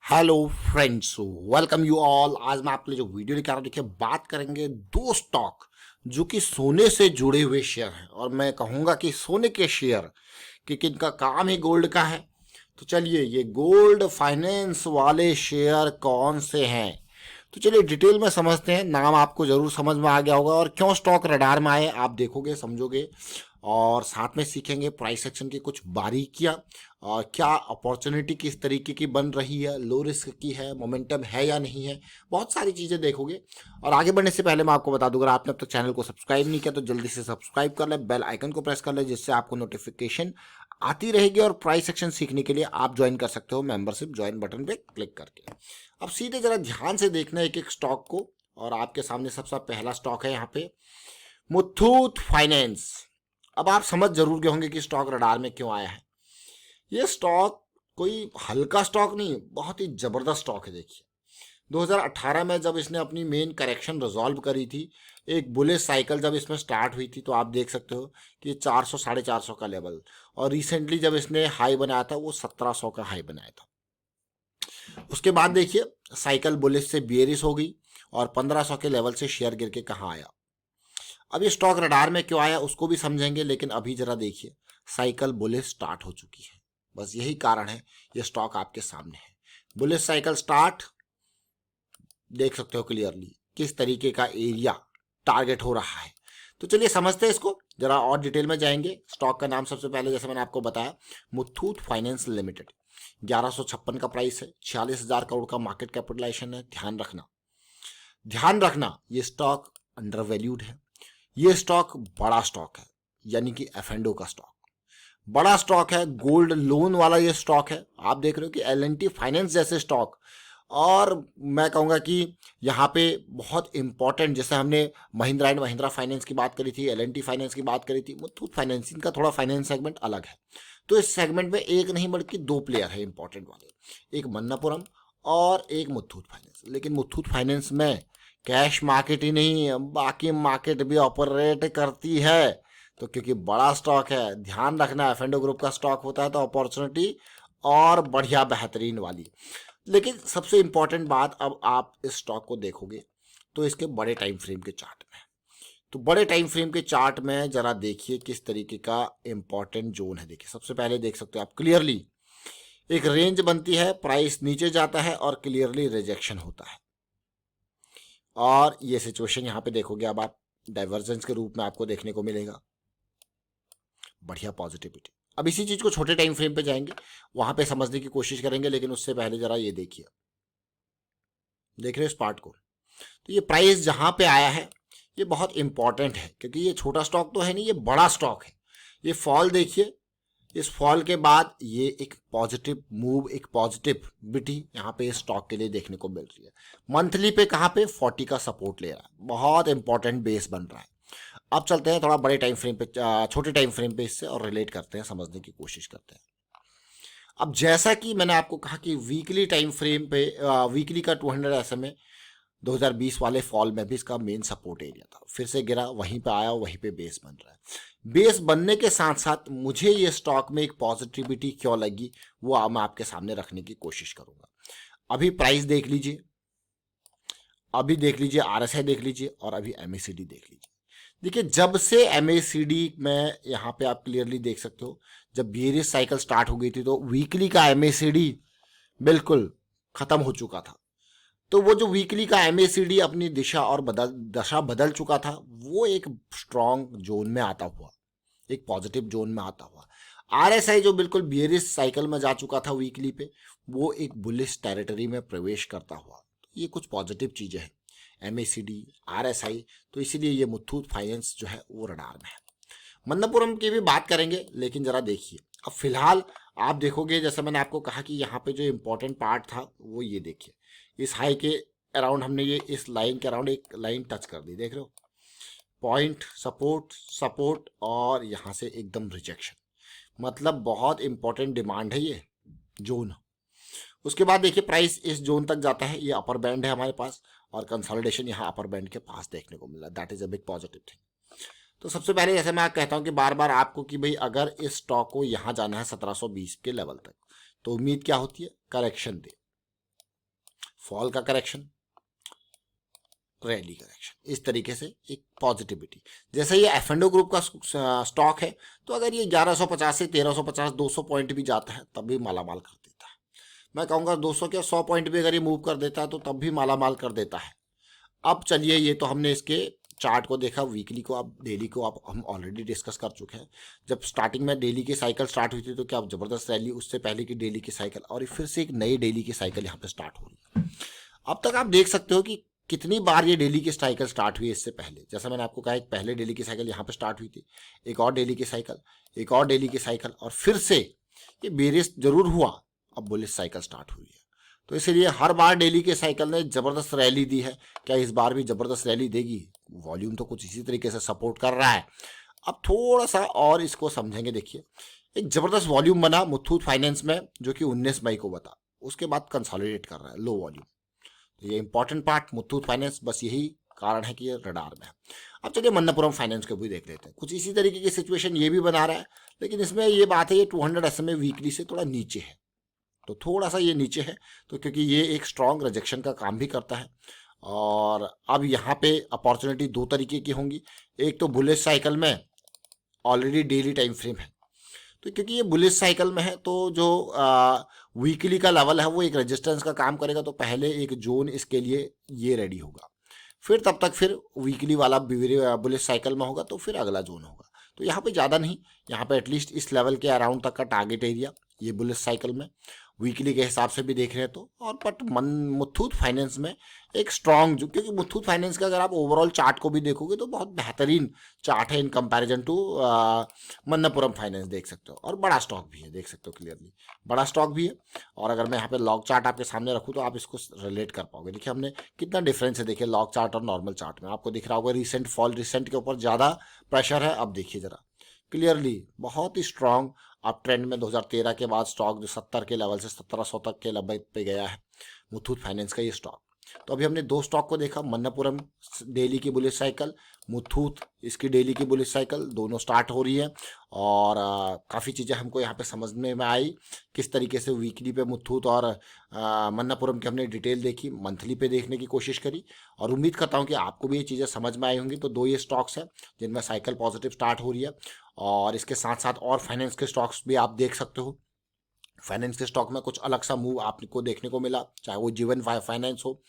Hello friends, welcome you all. आज मैं आपके लिए जो वीडियो लेकर आ रहा हूं, देखिए बात करेंगे दो स्टॉक जो कि सोने से जुड़े हुए शेयर हैं, और मैं कहूंगा कि सोने के शेयर, क्योंकि इनका काम ही गोल्ड का है। तो चलिए, ये गोल्ड फाइनेंस वाले शेयर कौन से हैं, तो चलिए डिटेल में समझते हैं। नाम आपको जरूर समझ में आ गया होगा, और क्यों स्टॉक रडार में आए आप देखोगे, समझोगे, और साथ में सीखेंगे प्राइस एक्शन की कुछ बारीकियां, और क्या अपॉर्चुनिटी किस तरीके की बन रही है, लो रिस्क की है, मोमेंटम है या नहीं है, बहुत सारी चीज़ें देखोगे। और आगे बढ़ने से पहले मैं आपको बता दूं, अगर आपने अब तक चैनल को सब्सक्राइब नहीं किया तो जल्दी से सब्सक्राइब कर ले, बेल आइकन को प्रेस कर ले, जिससे आपको नोटिफिकेशन आती रहेगी। और प्राइस एक्शन सीखने के लिए आप ज्वाइन कर सकते हो मेंबरशिप ज्वाइन बटन पे क्लिक करके। अब सीधे जरा ध्यान से देखना एक एक स्टॉक को, और आपके सामने सबसे पहला स्टॉक है यहाँ पे मुथूट फाइनेंस। अब आप समझ जरूर गए होंगे कि स्टॉक रडार में क्यों आया है। ये स्टॉक कोई हल्का स्टॉक नहीं, बहुत ही जबरदस्त स्टॉक है। देखिए 2018 में जब इसने अपनी मेन करेक्शन रिजॉल्व करी थी, एक बुलिश साइकिल जब इसमें स्टार्ट हुई थी, तो आप देख सकते हो कि 400 450 का लेवल, और रिसेंटली जब इसने हाई बनाया था वो 1700 का हाई बनाया था। उसके बाद देखिए साइकिल बुलिश से बेयरिश हो गई, और 1500 के लेवल से शेयर गिर के कहाँ आया। अब ये स्टॉक रडार में क्यों आया उसको भी समझेंगे, लेकिन अभी जरा देखिए साइकिल बुलिश स्टार्ट हो चुकी है। बस यही कारण है ये स्टॉक आपके सामने है। बुलिश साइकिल स्टार्ट, देख सकते हो क्लियरली किस तरीके का एरिया टारगेट हो रहा है। तो चलिए समझते हैं इसको, जरा और डिटेल में जाएंगे। स्टॉक का नाम सबसे पहले जैसे मैंने आपको बताया, मुथूट फाइनेंस लिमिटेड। 1156 का प्राइस है, 46,000 करोड़ का मार्केट कैपिटलाइजेशन है। ध्यान रखना ये स्टॉक अंडर वैल्यूड है। ये स्टॉक बड़ा स्टॉक है, यानी कि एफ&ओ का स्टॉक बड़ा स्टॉक है, गोल्ड लोन वाला ये स्टॉक है। आप देख रहे हो कि एल&टी फाइनेंस जैसे स्टॉक, और मैं कहूँगा कि यहाँ पे बहुत इंपॉर्टेंट, जैसे हमने महिंद्रा एंड महिंद्रा फाइनेंस की बात करी थी, एल&टी फाइनेंस की बात करी थी, मुथूट फाइनेंस, इनका थोड़ा फाइनेंस सेगमेंट अलग है। तो इस सेगमेंट में एक नहीं बल्कि दो प्लेयर है इंपॉर्टेंट वाले, एक मन्नापुरम और एक मुथूट फाइनेंस। लेकिन मुथूट फाइनेंस में कैश मार्केट ही नहीं, बाकी मार्केट भी ऑपरेट करती है। तो क्योंकि बड़ा स्टॉक है, ध्यान रखना, एफ&ओ ग्रुप का स्टॉक होता है तो अपॉर्चुनिटी और बढ़िया बेहतरीन वाली। लेकिन सबसे इंपॉर्टेंट बात, अब आप इस स्टॉक को देखोगे तो इसके बड़े टाइम फ्रेम के चार्ट में, तो बड़े टाइम फ्रेम के चार्ट में जरा देखिए किस तरीके का इंपॉर्टेंट जोन है। देखिए सबसे पहले देख सकते हो आप क्लियरली एक रेंज बनती है, प्राइस नीचे जाता है और क्लियरली रिजेक्शन होता है। और ये सिचुएशन यहाँ पे देखोगे अब आप, डाइवर्जेंस के रूप में आपको देखने को मिलेगा, बढ़िया पॉजिटिविटी। अब इसी चीज को छोटे टाइम फ्रेम पे जाएंगे, वहां पे समझने की कोशिश करेंगे, लेकिन उससे पहले जरा ये देखिए, देख रहे हो इस पार्ट को। तो ये प्राइस जहां पे आया है ये बहुत इंपॉर्टेंट है, क्योंकि ये छोटा स्टॉक तो है नहीं, ये बड़ा स्टॉक है। ये फॉल देखिए, इस फॉल के बाद ये एक पॉजिटिव मूव, एक पॉजिटिविटी यहाँ पे स्टॉक के लिए देखने को मिल रही है। मंथली पे कहाँ पे 40 का सपोर्ट ले रहा है, बहुत इंपॉर्टेंट बेस बन रहा है। अब चलते हैं थोड़ा बड़े टाइम फ्रेम पे, छोटे टाइम फ्रेम पे इससे और रिलेट करते हैं, समझने की कोशिश करते हैं। अब जैसा कि मैंने आपको कहा कि वीकली टाइम फ्रेम पे, वीकली का 200 SMA 2020 वाले फॉल में भी इसका मेन सपोर्ट एरिया था, फिर से गिरा, वहीं पे आया, वहीं पे बेस बन रहा है। बेस बनने के साथ साथ मुझे ये स्टॉक में एक पॉजिटिविटी क्यों लगी वो मैं आपके सामने रखने की कोशिश करूंगा। अभी प्राइस देख लीजिए, अभी देख लीजिए RSI देख लीजिए, और अभी MACD देख लीजिए। देखिए जब से MACD में यहाँ पे आप क्लियरली देख सकते हो, जब बेयरिश साइकिल स्टार्ट हो गई थी तो वीकली का MACD बिल्कुल खत्म हो चुका था। तो वो जो वीकली का MACD अपनी दिशा और दशा बदल चुका था, वो एक स्ट्रॉन्ग जोन में आता हुआ, एक पॉजिटिव जोन में आता हुआ। RSI जो बिल्कुल बियरिश साइकिल में जा चुका था वीकली पे, वो एक बुलिश टेरिटरी में प्रवेश करता हुआ। तो ये कुछ पॉजिटिव चीजें हैं, MACD, RSI। तो इसीलिए ये मुथूट फाइनेंस जो है वो रडार में है। मन्नापुरम की भी बात करेंगे, लेकिन जरा देखिए अब फिलहाल आप देखोगे, जैसे मैंने आपको कहा कि यहाँ पे जो इंपॉर्टेंट पार्ट था वो ये देखिए, इस हाई के अराउंड हमने ये इस लाइन के अराउंड एक लाइन टच कर दी, देख रहे हो, पॉइंट सपोर्ट सपोर्ट, और यहाँ से एकदम रिजेक्शन, मतलब बहुत इंपॉर्टेंट डिमांड है ये जोन। उसके बाद देखिए प्राइस इस जोन तक जाता है, ये अपर बैंड है हमारे पास, और कंसोलिडेशन यहाँ अपर बैंड के पास देखने को मिला, that is a big positive thing. तो सबसे पहले जैसे मैं कहता हूं कि बार बार आपको कि भाई अगर इस स्टॉक को यहां जाना है 1720 के लेवल तक, तो उम्मीद क्या होती है, करेक्शन दे। फॉल का करेक्शन, रैली करेक्शन, इस तरीके से एक पॉजिटिविटी। जैसे ये एफ&ओ ग्रुप का स्टॉक है, तो अगर ये 1150 से 1350 200 पॉइंट भी जाता है तब भी मालामाल कर देता है। मैं कहूँगा 200 के 100 पॉइंट भी अगर ये मूव कर देता है तो तब भी मालामाल कर देता है। अब चलिए, ये तो हमने इसके चार्ट को देखा, वीकली को, आप डेली को आप हम ऑलरेडी डिस्कस कर चुके हैं। जब स्टार्टिंग में डेली की साइकिल स्टार्ट हुई थी तो क्या जबरदस्त रैली, उससे पहले की डेली की साइकिल, और फिर से एक नई डेली की साइकिल यहाँ पे स्टार्ट हो रही है। अब तक आप देख सकते हो कि कितनी बार ये डेली की साइकिल स्टार्ट हुई। इससे पहले जैसा मैंने आपको कहा, एक पहले डेली की साइकिल यहाँ पे स्टार्ट हुई थी, एक और डेली की साइकिल, एक और डेली की साइकिल, और फिर से ये बेरिश जरूर हुआ, अब बुलिश साइकिल स्टार्ट हुई है। तो इसीलिए हर बार डेली के साइकिल ने जबरदस्त रैली दी है। क्या इस बार भी जबरदस्त रैली देगी? वॉल्यूम तो कुछ इसी तरीके से सपोर्ट कर रहा है। अब थोड़ा सा और इसको समझेंगे। देखिए, एक जबरदस्त वॉल्यूम बना मुथूट फाइनेंस में, जो कि 19 मई को बता, उसके बाद कंसोलिडेट कर रहा है लो वॉल्यूम। तो ये इंपॉर्टेंट पार्ट मुथूट फाइनेंस, बस यही कारण है कि ये रडार में है। अब चलिए मन्नपुरम फाइनेंस को भी देख लेते हैं। कुछ इसी तरीके की सिचुएशन ये भी बना रहा है, लेकिन इसमें ये बात है, ये 200 SMA वीकली से थोड़ा नीचे है, तो थोड़ा सा ये नीचे है, तो क्योंकि ये एक स्ट्रॉन्ग रिजेक्शन का काम भी करता है। और अब यहाँ पे अपॉर्चुनिटी दो तरीके की होंगी। एक तो बुलिश साइकिल में ऑलरेडी डेली टाइम फ्रेम है, तो क्योंकि ये बुलिश साइकिल में है तो जो वीकली का लेवल है वो एक रेजिस्टेंस का काम करेगा, तो पहले एक जोन इसके लिए ये रेडी होगा, फिर तब तक फिर वीकली वाला बुलिश साइकिल में होगा, तो फिर अगला जोन होगा। तो यहाँ पे ज़्यादा नहीं, यहाँ पे एटलीस्ट इस लेवल के अराउंड तक का टारगेट एरिया ये बुलिश साइकिल में वीकली के हिसाब से भी देख रहे हैं तो। और बट मुथूट फाइनेंस में एक स्ट्रॉन्ग, जो क्योंकि मुथूट फाइनेंस का अगर आप ओवरऑल चार्ट को भी देखोगे तो बहुत बेहतरीन चार्ट है इन कंपैरिजन टू मन्नपुरम फाइनेंस, देख सकते हो। और बड़ा स्टॉक भी है, देख सकते हो क्लियरली बड़ा स्टॉक भी है। और अगर मैं यहाँ पे लॉग चार्ट आपके सामने रखूँ तो आप इसको रिलेट कर पाओगे। देखिए हमने कितना डिफरेंस है, देखिए लॉग चार्ट और नॉर्मल चार्ट में आपको दिख रहा होगा रिसेंट फॉल, रिसेंट के ऊपर ज़्यादा प्रेशर है। अब देखिए जरा क्लियरली, बहुत ही स्ट्रॉन्ग अप ट्रेंड में 2013 के बाद स्टॉक जो 70 के लेवल से 1700 तक के लेवल पे गया है मुथूट फाइनेंस का ये स्टॉक। तो अभी हमने दो स्टॉक को देखा, मन्नपुरम डेली की बुलिश साइकिल, मुथूट इसकी डेली की बुलिश साइकिल, दोनों स्टार्ट हो रही है। और काफ़ी चीज़ें हमको यहाँ पे समझने में आई, किस तरीके से वीकली पे मुथूट और मन्नपुरम की हमने डिटेल देखी, मंथली पे देखने की कोशिश करी। और उम्मीद करता हूँ कि आपको भी ये चीज़ें समझ में आई होंगी। तो दो ये स्टॉक्स हैं जिनमें साइकिल पॉजिटिव स्टार्ट हो रही है, और इसके साथ साथ और फाइनेंस के स्टॉक्स भी आप देख सकते हो। फाइनेंस के स्टॉक में कुछ अलग सा मूव आपको देखने को मिला, चाहे वो जीवन फाइनेंस हो,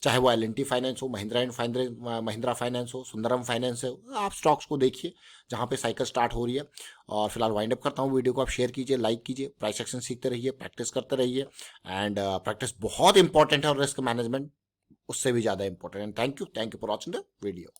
चाहे वो L&T फाइनेंस हो, महिंद्रा फाइनेंस हो, सुंदरम फाइनेंस हो। आप स्टॉक्स को देखिए जहाँ पे साइकिल स्टार्ट हो रही है। और फिलहाल वाइंड अप करता हूँ वीडियो को। आप शेयर कीजिए, लाइक कीजिए, प्राइस एक्शन सीखते रहिए, प्रैक्टिस करते रहिए। एंड प्रैक्टिस बहुत इंपॉर्टेंट है, और रिस्क मैनेजमेंट उससे भी ज़्यादा इंपॉर्टेंट है। Thank you for watching the video.